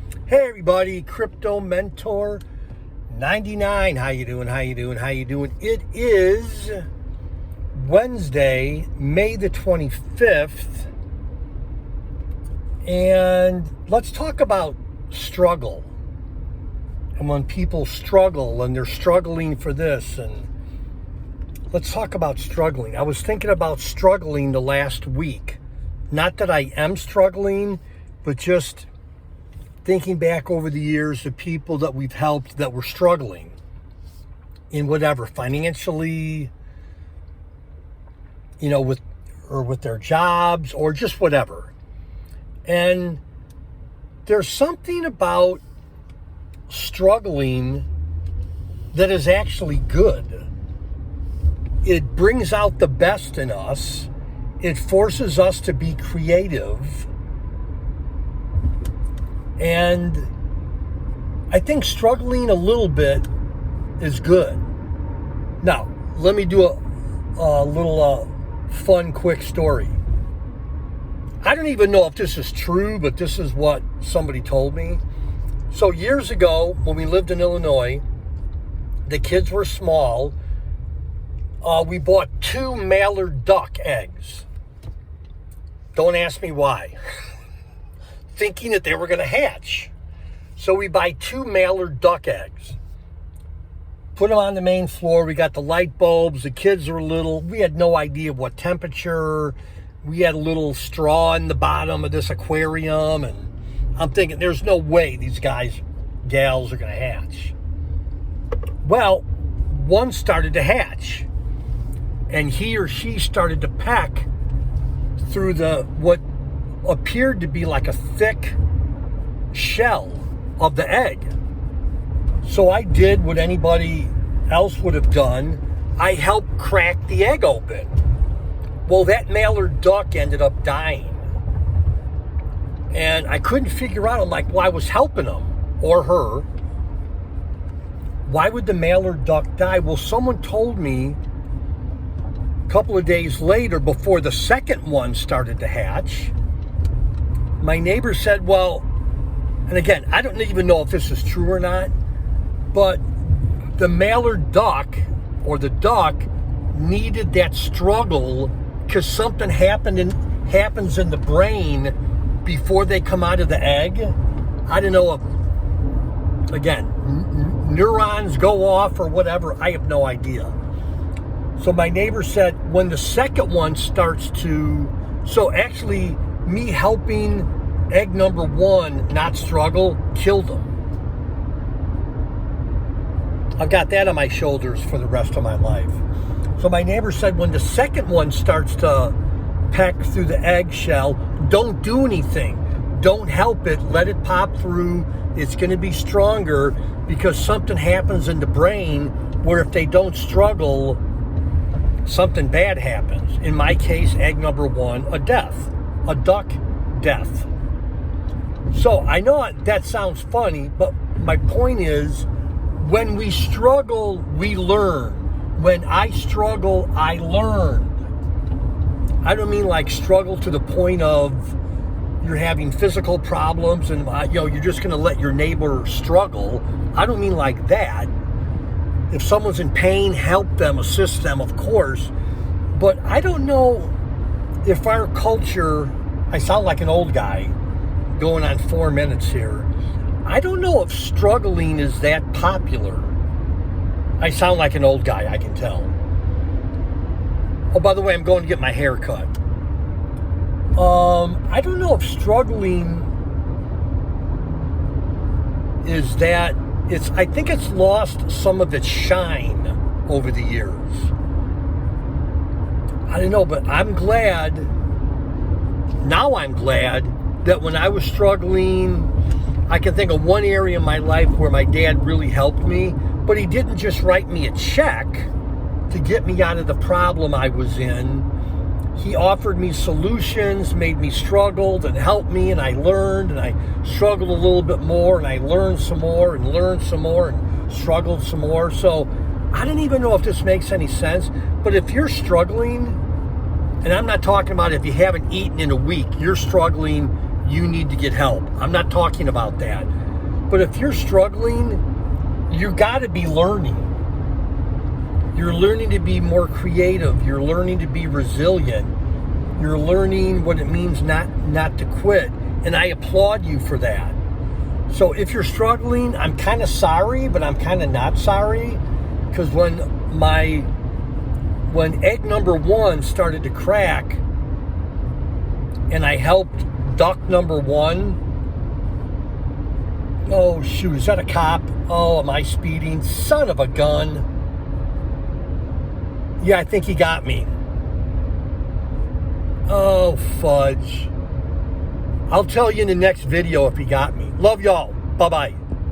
Hey everybody, Crypto Mentor 99. How you doing? It is Wednesday, May the 25th. And let's talk about struggle. And when people struggle and they're struggling for this, and let's talk about struggling. I was thinking about struggling the last week. Not that I am struggling, but just thinking back over the years, the people that we've helped that were struggling in whatever, financially, with their jobs or just whatever. And there's something about struggling that is actually good. It brings out the best in us. It forces us to be creative. And I think struggling a little bit is good. Now, let me do a little fun, quick story. I don't even know if this is true, but this is what somebody told me. So years ago, when we lived in Illinois, the kids were small. We bought 2 mallard duck eggs. Don't ask me why. Thinking that they were going to hatch. So we buy 2 mallard duck eggs. Put them on the main floor. We got the light bulbs. The kids were little. We had no idea what temperature. We had a little straw in the bottom of this aquarium. And I'm thinking, there's no way these gals are going to hatch. Well, one started to hatch. And he or she started to peck through what appeared to be like a thick shell of the egg. So I did what anybody else would have done. I helped crack the egg open. Well, that mallard duck ended up dying. And I couldn't figure out, I'm like, well, I was helping him or her. Why would the mallard duck die? Well, someone told me a couple of days later, before the second one started to hatch, my neighbor said, well, and again, I don't even know if this is true or not, but the mallard duck or the duck needed that struggle because something happens in the brain before they come out of the egg. I don't know if, again, neurons go off or whatever. I have no idea. So my neighbor said when the second one starts to, so actually me helping egg number 1 not struggle killed them. I've got that on my shoulders for the rest of my life. So my neighbor said when the second one starts to peck through the eggshell, don't do anything. Don't help it. Let it pop through. It's going to be stronger because something happens in the brain where if they don't struggle, something bad happens. In my case, egg number 1, a death. A duck death. So I know that sounds funny, but my point is, when we struggle, we learn. When I struggle, I learn. I don't mean like struggle to the point of you're having physical problems and you're just going to let your neighbor struggle. I don't mean like that. If someone's in pain, help them, assist them, of course. But I don't know if our culture, I sound like an old guy going on 4 minutes here. I don't know if struggling is that popular. I sound like an old guy, I can tell. Oh, by the way, I'm going to get my hair cut. I don't know if struggling is that, I think it's lost some of its shine over the years. I don't know, but I'm glad that when I was struggling, I can think of one area in my life where my dad really helped me, but he didn't just write me a check to get me out of the problem I was in. He offered me solutions, made me struggle, and helped me, and I learned, and I struggled a little bit more, and I learned some more, and struggled some more. So I don't even know if this makes any sense, but if you're struggling, and I'm not talking about if you haven't eaten in a week, you're struggling, you need to get help. I'm not talking about that. But if you're struggling, you got to be learning. You're learning to be more creative. You're learning to be resilient. You're learning what it means not to quit. And I applaud you for that. So if you're struggling, I'm kind of sorry, but I'm kind of not sorry. Because when egg number 1 started to crack and I helped duck number 1, oh shoot, is that a cop? Oh, am I speeding? Son of a gun. Yeah, I think he got me. Oh, fudge. I'll tell you in the next video if he got me. Love y'all. Bye-bye.